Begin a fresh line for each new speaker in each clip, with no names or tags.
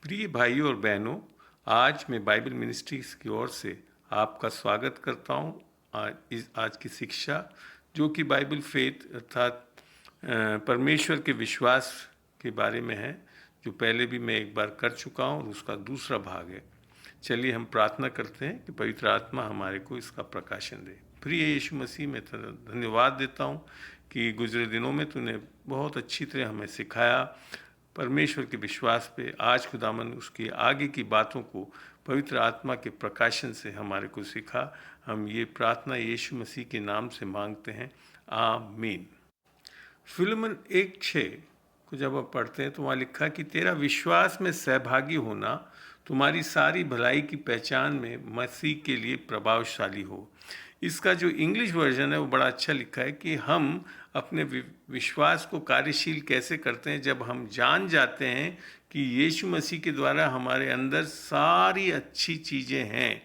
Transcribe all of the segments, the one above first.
प्रिय भाइयों और बहनों, आज मैं बाइबल मिनिस्ट्रीज की ओर से आपका स्वागत करता हूँ। आज की शिक्षा जो कि बाइबल फेथ अर्थात परमेश्वर के विश्वास के बारे में है, जो पहले भी मैं एक बार कर चुका हूँ और उसका दूसरा भाग है। चलिए हम प्रार्थना करते हैं कि पवित्र आत्मा हमारे को इसका प्रकाशन दे। प्रिय यीशु मसीह, मैं धन्यवाद देता हूँ कि गुजरे दिनों में तूने बहुत अच्छी तरह हमें सिखाया परमेश्वर के विश्वास पे। आज खुदावन उसकी आगे की बातों को पवित्र आत्मा के प्रकाशन से हमारे को सिखा। हम ये प्रार्थना यीशु मसीह के नाम से मांगते हैं, आमीन। फिल्मन 1:6 को जब आप पढ़ते हैं तो वहाँ लिखा कि तेरा विश्वास में सहभागी होना तुम्हारी सारी भलाई की पहचान में मसीह के लिए प्रभावशाली हो। इसका जो इंग्लिश वर्जन है वो बड़ा अच्छा लिखा है कि हम अपने विश्वास को कार्यशील कैसे करते हैं जब हम जान जाते हैं कि यीशु मसीह के द्वारा हमारे अंदर सारी अच्छी चीज़ें हैं,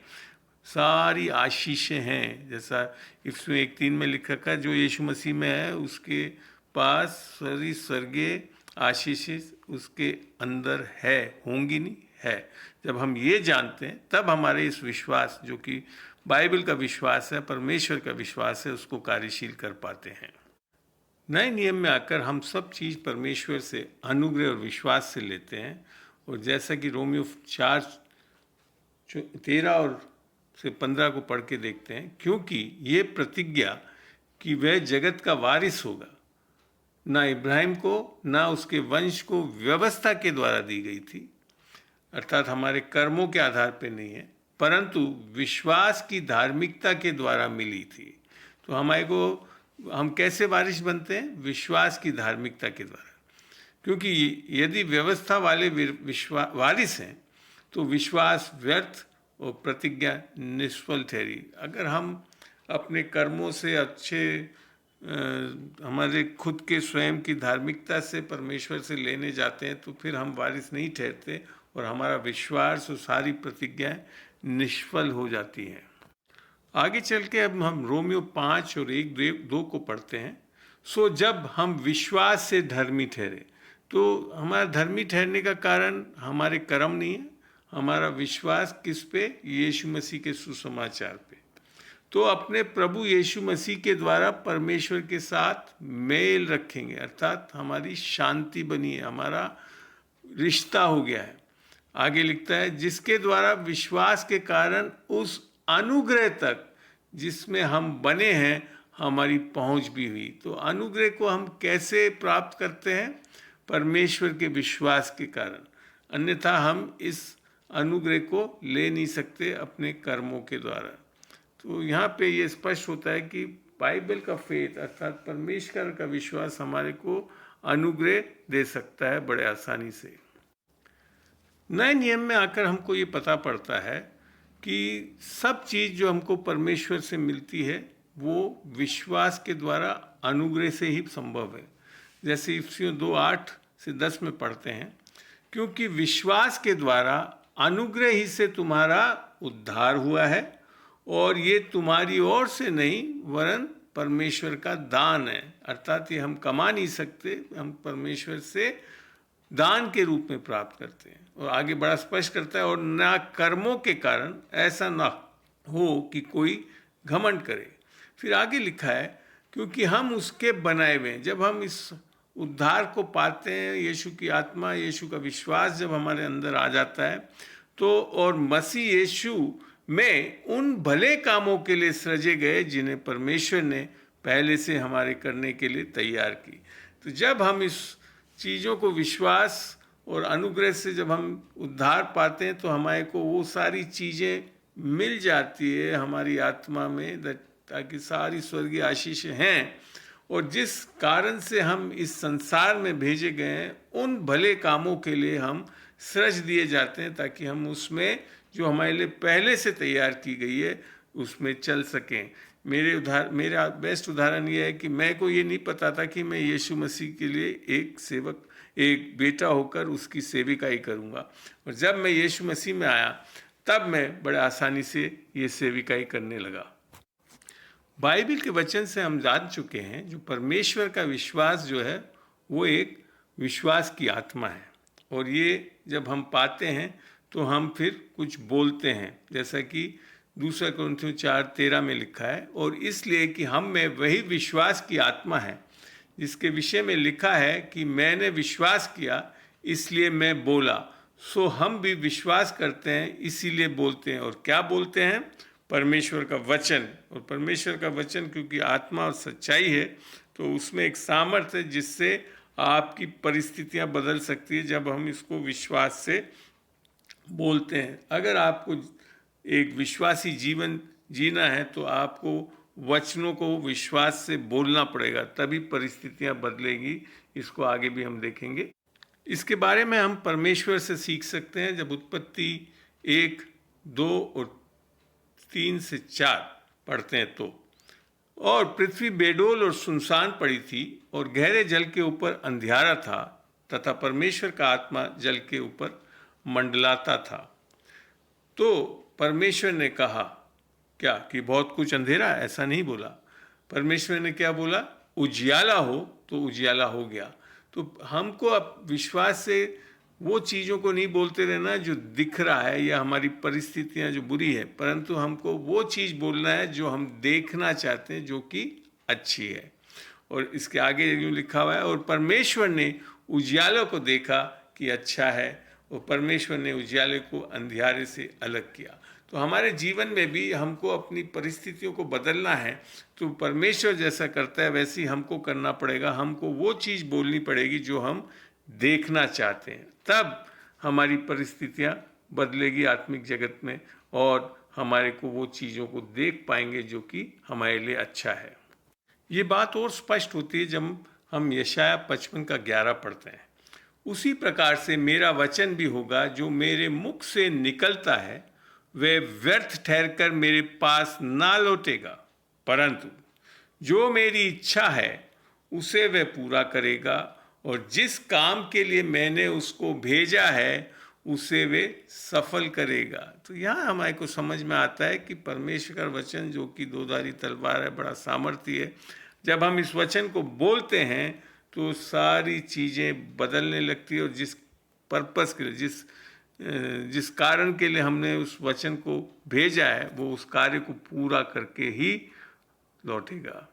सारी आशीषें हैं। जैसा इफ्सू 1:3 में लिखा है, जो यीशु मसीह में है उसके पास सारी स्वर्गीय आशीषें उसके अंदर है, होंगी नहीं है। जब हम ये जानते हैं तब हमारे इस विश्वास, जो कि बाइबल का विश्वास है, परमेश्वर का विश्वास है, उसको कार्यशील कर पाते हैं। नए नियम में आकर हम सब चीज़ परमेश्वर से अनुग्रह और विश्वास से लेते हैं। और जैसा कि रोमियो 4:13 और से 15 को पढ़ के देखते हैं, क्योंकि ये प्रतिज्ञा कि वह जगत का वारिस होगा ना इब्राहिम को ना उसके वंश को व्यवस्था के द्वारा दी गई थी, अर्थात हमारे कर्मों के आधार पर नहीं है, परंतु विश्वास की धार्मिकता के द्वारा मिली थी। तो हमारे को हम कैसे वारिस बनते हैं? विश्वास की धार्मिकता के द्वारा। क्योंकि यदि व्यवस्था वाले वारिस हैं तो विश्वास व्यर्थ और प्रतिज्ञा निष्फल ठहरी। अगर हम अपने कर्मों से अच्छे हमारे खुद के स्वयं की धार्मिकता से परमेश्वर से लेने जाते हैं तो फिर हम वारिस नहीं ठहरते और हमारा विश्वास और सारी प्रतिज्ञाएं निष्फल हो जाती हैं। आगे चल के अब हम रोमियो 5 और 1-2 को पढ़ते हैं। सो जब हम विश्वास से धर्मी ठहरे, तो हमारा धर्मी ठहरने का कारण हमारे कर्म नहीं है, हमारा विश्वास किस पे? यीशु मसीह के सुसमाचार पे। तो अपने प्रभु यीशु मसीह के द्वारा परमेश्वर के साथ मेल रखेंगे, अर्थात हमारी शांति बनी है, हमारा रिश्ता हो गया है। आगे लिखता है, जिसके द्वारा विश्वास के कारण उस अनुग्रह तक जिसमें हम बने हैं हमारी पहुंच भी हुई। तो अनुग्रह को हम कैसे प्राप्त करते हैं? परमेश्वर के विश्वास के कारण, अन्यथा हम इस अनुग्रह को ले नहीं सकते अपने कर्मों के द्वारा। तो यहाँ पे ये स्पष्ट होता है कि बाइबल का फेथ अर्थात परमेश्वर का विश्वास हमारे को अनुग्रह दे सकता है बड़े आसानी से। नए नियम में आकर हमको ये पता पड़ता है कि सब चीज़ जो हमको परमेश्वर से मिलती है वो विश्वास के द्वारा अनुग्रह से ही संभव है। जैसे इफिसियों 2:8 से 10 में पढ़ते हैं, क्योंकि विश्वास के द्वारा अनुग्रह ही से तुम्हारा उद्धार हुआ है, और ये तुम्हारी ओर से नहीं वरन परमेश्वर का दान है। अर्थात ये हम कमा नहीं सकते, हम परमेश्वर से दान के रूप में प्राप्त करते हैं। और आगे बड़ा स्पष्ट करता है, और ना कर्मों के कारण, ऐसा ना हो कि कोई घमंड करे। फिर आगे लिखा है, क्योंकि हम उसके बनाए हुए हैं। जब हम इस उद्धार को पाते हैं, यीशु की आत्मा, यीशु का विश्वास जब हमारे अंदर आ जाता है तो, और मसीह यीशु में उन भले कामों के लिए सृजे गए जिन्हें परमेश्वर ने पहले से हमारे करने के लिए तैयार की। तो जब हम इस चीज़ों को विश्वास और अनुग्रह से जब हम उद्धार पाते हैं तो हमारे को वो सारी चीज़ें मिल जाती है हमारी आत्मा में, ताकि सारी स्वर्गीय आशीषें हैं। और जिस कारण से हम इस संसार में भेजे गए हैं उन भले कामों के लिए हम सृज दिए जाते हैं, ताकि हम उसमें जो हमारे लिए पहले से तैयार की गई है उसमें चल सकें। मेरा बेस्ट उदाहरण ये है कि मैं को ये नहीं पता था कि मैं यीशु मसीह के लिए एक सेवक, एक बेटा होकर उसकी सेविकाई करूँगा। और जब मैं यीशु मसीह में आया तब मैं बड़े आसानी से ये सेविकाई करने लगा। बाइबल के वचन से हम जान चुके हैं जो परमेश्वर का विश्वास जो है वो एक विश्वास की आत्मा है, और ये जब हम पाते हैं तो हम फिर कुछ बोलते हैं, जैसा कि 2 कुरिन्थियों 4:13 में लिखा है, और इसलिए कि हम में वही विश्वास की आत्मा है जिसके विषय में लिखा है कि मैंने विश्वास किया इसलिए मैं बोला, सो हम भी विश्वास करते हैं इसीलिए बोलते हैं। और क्या बोलते हैं? परमेश्वर का वचन। और परमेश्वर का वचन क्योंकि आत्मा और सच्चाई है, तो उसमें एक सामर्थ्य है जिससे आपकी परिस्थितियां बदल सकती है जब हम इसको विश्वास से बोलते हैं। अगर आपको एक विश्वासी जीवन जीना है तो आपको वचनों को विश्वास से बोलना पड़ेगा, तभी परिस्थितियां बदलेगी। इसको आगे भी हम देखेंगे। इसके बारे में हम परमेश्वर से सीख सकते हैं जब उत्पत्ति 1, 2 और 3 से 4 पढ़ते हैं तो। और पृथ्वी बेडोल और सुनसान पड़ी थी और गहरे जल के ऊपर अंधियारा था तथा परमेश्वर का आत्मा जल के ऊपर मंडलाता था। तो परमेश्वर ने कहा क्या कि बहुत कुछ अंधेरा, ऐसा नहीं बोला। परमेश्वर ने क्या बोला? उजियाला हो, तो उजियाला हो गया। तो हमको अब विश्वास से वो चीज़ों को नहीं बोलते रहना जो दिख रहा है या हमारी परिस्थितियां जो बुरी है, परंतु हमको वो चीज़ बोलना है जो हम देखना चाहते हैं, जो कि अच्छी है। और इसके आगे यूँ लिखा हुआ है, और परमेश्वर ने उजियाले को देखा कि अच्छा है, और परमेश्वर ने उजियाले को अंधियारे से अलग किया। तो हमारे जीवन में भी हमको अपनी परिस्थितियों को बदलना है, तो परमेश्वर जैसा करता है वैसे ही हमको करना पड़ेगा। हमको वो चीज़ बोलनी पड़ेगी जो हम देखना चाहते हैं, तब हमारी परिस्थितियां बदलेगी आत्मिक जगत में, और हमारे को वो चीज़ों को देख पाएंगे जो कि हमारे लिए अच्छा है। ये बात और स्पष्ट होती है जब हम यशाया 55 का 11 पढ़ते हैं। उसी प्रकार से मेरा वचन भी होगा जो मेरे मुख से निकलता है, वह व्यर्थ ठहरकर मेरे पास ना लौटेगा, परंतु जो मेरी इच्छा है उसे वह पूरा करेगा, और जिस काम के लिए मैंने उसको भेजा है उसे वे सफल करेगा। तो यहाँ हमारे को समझ में आता है कि परमेश्वर का वचन जो कि दोधारी तलवार है, बड़ा सामर्थ्य है। जब हम इस वचन को बोलते हैं तो सारी चीज़ें बदलने लगती है, और जिस पर्पस के लिए, जिस कारण के लिए हमने उस वचन को भेजा है, वो उस कार्य को पूरा करके ही लौटेगा।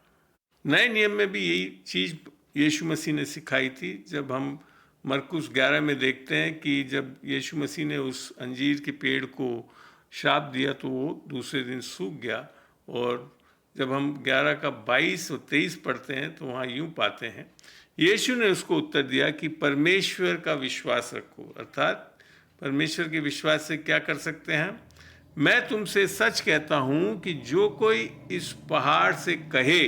नए नियम में भी यही चीज़ यीशु मसीह ने सिखाई थी। जब हम मरकुस 11 में देखते हैं कि जब यीशु मसीह ने उस अंजीर के पेड़ को श्राप दिया तो वो दूसरे दिन सूख गया। और जब हम 11 का 22 और 23 पढ़ते हैं तो वहाँ यूँ पाते हैं, यीशु ने उसको उत्तर दिया कि परमेश्वर का विश्वास रखो। अर्थात परमेश्वर के विश्वास से क्या कर सकते हैं? मैं तुमसे सच कहता हूँ कि जो कोई इस पहाड़ से कहे,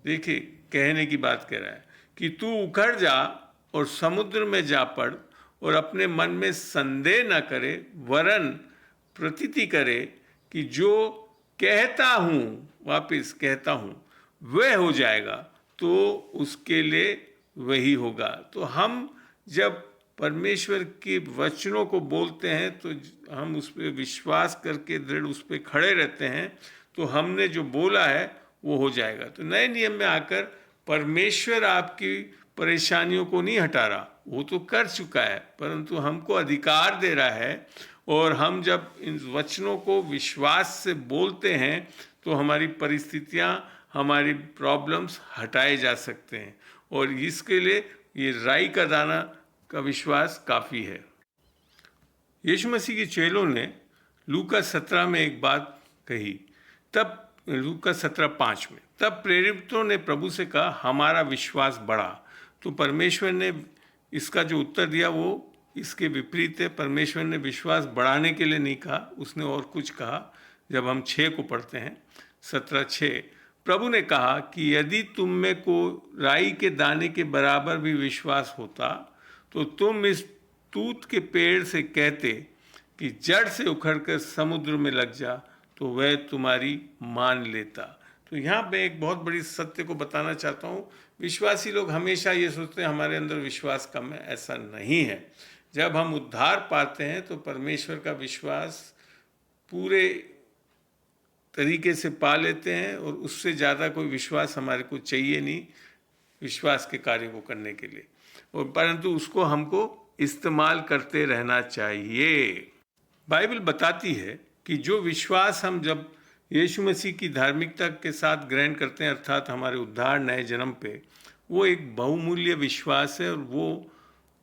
देखिए कहने की बात कह रहा है, कि तू उखड़ जा और समुद्र में जा पड़, और अपने मन में संदेह न करे, वरन प्रतीति करे कि जो कहता हूँ, वापिस कहता हूँ, वह हो जाएगा, तो उसके लिए वही होगा। तो हम जब परमेश्वर के वचनों को बोलते हैं तो हम उस पर विश्वास करके दृढ़ उस पर खड़े रहते हैं, तो हमने जो बोला है वो हो जाएगा। तो नए नियम में आकर परमेश्वर आपकी परेशानियों को नहीं हटा रहा, वो तो कर चुका है, परंतु हमको अधिकार दे रहा है। और हम जब इन वचनों को विश्वास से बोलते हैं तो हमारी परिस्थितियां, हमारी प्रॉब्लम्स हटाए जा सकते हैं। और इसके लिए ये राई का दाना का विश्वास काफ़ी है। यीशु मसीह के चेलों ने लूका 17 में एक बात कही, तब लूका 17:5 में, तब प्रेरितों ने प्रभु से कहा हमारा विश्वास बढ़ा। तो परमेश्वर ने इसका जो उत्तर दिया वो इसके विपरीत है। परमेश्वर ने विश्वास बढ़ाने के लिए नहीं कहा, उसने और कुछ कहा। जब हम 6 को पढ़ते हैं, 17:6, प्रभु ने कहा कि यदि तुम में को राई के दाने के बराबर भी विश्वास होता तो तुम इस तूत के पेड़ से कहते कि जड़ से उखड़कर समुद्र में लग जा, तो वह तुम्हारी मान लेता। तो यहाँ पे एक बहुत बड़ी सत्य को बताना चाहता हूँ। विश्वासी लोग हमेशा ये सोचते हैं हमारे अंदर विश्वास कम है, ऐसा नहीं है। जब हम उद्धार पाते हैं तो परमेश्वर का विश्वास पूरे तरीके से पा लेते हैं, और उससे ज़्यादा कोई विश्वास हमारे को चाहिए नहीं विश्वास के कार्य को करने के लिए। और परंतु उसको हमको इस्तेमाल करते रहना चाहिए। बाइबल बताती है कि जो विश्वास हम जब यीशु मसीह की धार्मिकता के साथ ग्रहण करते हैं, अर्थात हमारे उद्धार नए जन्म पे, वो एक बहुमूल्य विश्वास है और वो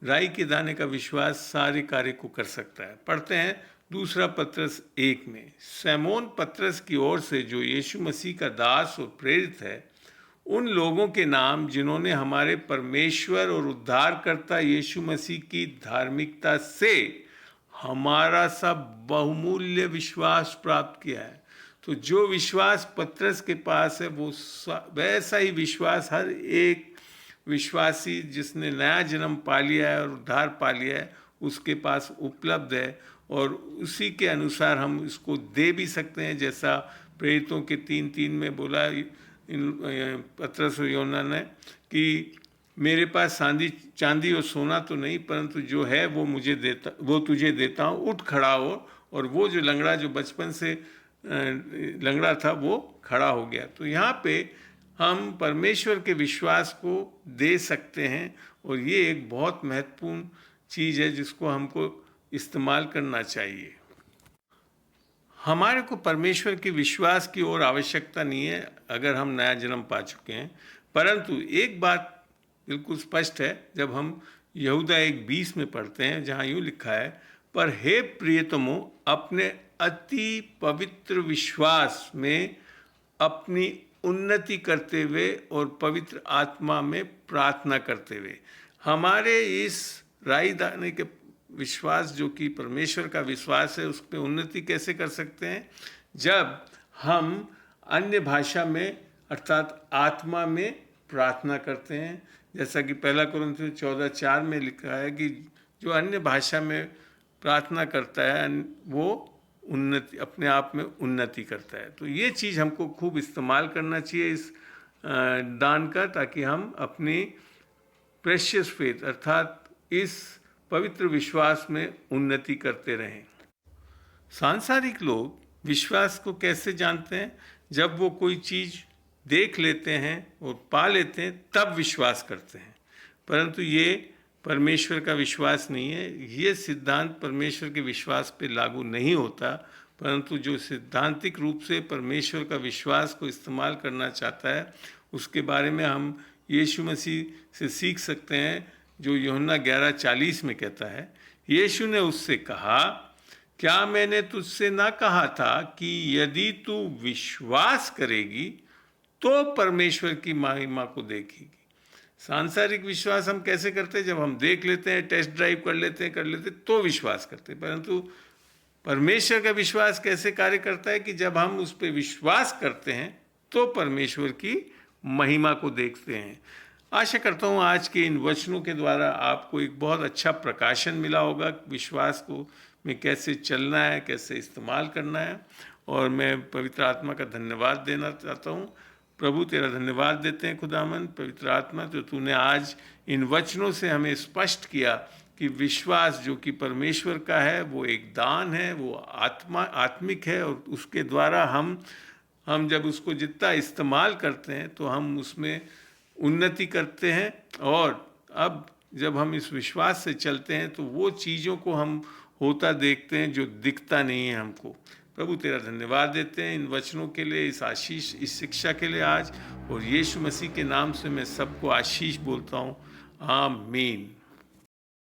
राई के दाने का विश्वास सारे कार्य को कर सकता है। पढ़ते हैं दूसरा पत्रस 1 में, सैमोन पत्रस की ओर से, जो यीशु मसीह का दास और प्रेरित है, उन लोगों के नाम जिन्होंने हमारे परमेश्वर और उद्धारकर्ता यीशु मसीह की धार्मिकता से हमारा सब बहुमूल्य विश्वास प्राप्त किया है। तो जो विश्वास पत्रस के पास है वो वैसा ही विश्वास हर एक विश्वासी जिसने नया जन्म पा लिया है और उद्धार पा लिया है उसके पास उपलब्ध है, और उसी के अनुसार हम इसको दे भी सकते हैं, जैसा प्रेरितों के 3:3 में बोला इन पत्रस और यूहन्ना ने कि मेरे पास चांदी और सोना तो नहीं, परंतु जो है वो तुझे देता हूँ, उठ खड़ा हो। और वो जो लंगड़ा, जो बचपन से लंगड़ा था, वो खड़ा हो गया। तो यहाँ पे हम परमेश्वर के विश्वास को दे सकते हैं, और ये एक बहुत महत्वपूर्ण चीज़ है जिसको हमको इस्तेमाल करना चाहिए। हमारे को परमेश्वर के विश्वास की ओर आवश्यकता नहीं है अगर हम नया जन्म पा चुके हैं, परंतु एक बात बिल्कुल स्पष्ट है जब हम यहूदा 1:20 में पढ़ते हैं, जहाँ यूँ लिखा है, पर हे प्रियतमों, अपने अति पवित्र विश्वास में अपनी उन्नति करते हुए और पवित्र आत्मा में प्रार्थना करते हुए। हमारे इस राई दाने के विश्वास, जो कि परमेश्वर का विश्वास है, उस पर उन्नति कैसे कर सकते हैं? जब हम अन्य भाषा में अर्थात आत्मा में प्रार्थना करते हैं, जैसा कि 1 कुरिन्थियों 14:4 में लिखा है कि जो अन्य भाषा में प्रार्थना करता है वो उन्नति, अपने आप में उन्नति करता है। तो ये चीज़ हमको खूब इस्तेमाल करना चाहिए इस दान का, ताकि हम अपनी प्रेशियस फेथ अर्थात इस पवित्र विश्वास में उन्नति करते रहें। सांसारिक लोग विश्वास को कैसे जानते हैं? जब वो कोई चीज़ देख लेते हैं और पा लेते हैं तब विश्वास करते हैं, परंतु ये परमेश्वर का विश्वास नहीं है। ये सिद्धांत परमेश्वर के विश्वास पे लागू नहीं होता, परंतु जो सिद्धांतिक रूप से परमेश्वर का विश्वास को इस्तेमाल करना चाहता है, उसके बारे में हम यीशु मसीह से सीख सकते हैं, जो यूहन्ना 11:40 में कहता है, यीशु ने उससे कहा, क्या मैंने तुझसे ना कहा था कि यदि तू विश्वास करेगी तो परमेश्वर की महिमा को देखेगी। सांसारिक विश्वास हम कैसे करते हैं? जब हम देख लेते हैं, टेस्ट ड्राइव कर लेते हैं तो विश्वास करते हैं। परंतु परमेश्वर का विश्वास कैसे कार्य करता है कि जब हम उस पर विश्वास करते हैं तो परमेश्वर की महिमा को देखते हैं। आशा करता हूँ आज के इन वचनों के द्वारा आपको एक बहुत अच्छा प्रकाशन मिला होगा विश्वास को में कैसे चलना है, कैसे इस्तेमाल करना है। और मैं पवित्र आत्मा का धन्यवाद देना चाहता हूँ। प्रभु तेरा धन्यवाद देते हैं खुदावंद पवित्र आत्मा, तो तूने आज इन वचनों से हमें स्पष्ट किया कि विश्वास जो कि परमेश्वर का है वो एक दान है, वो आत्मिक है, और उसके द्वारा हम जब उसको जितना इस्तेमाल करते हैं तो हम उसमें उन्नति करते हैं। और अब जब हम इस विश्वास से चलते हैं तो वो चीज़ों को हम होता देखते हैं जो दिखता नहीं है हमको। प्रभु तेरा धन्यवाद देते हैं इन वचनों के लिए, इस आशीष, इस शिक्षा के लिए आज, और यीशु मसीह के नाम से मैं सबको आशीष बोलता हूँ। आमीन।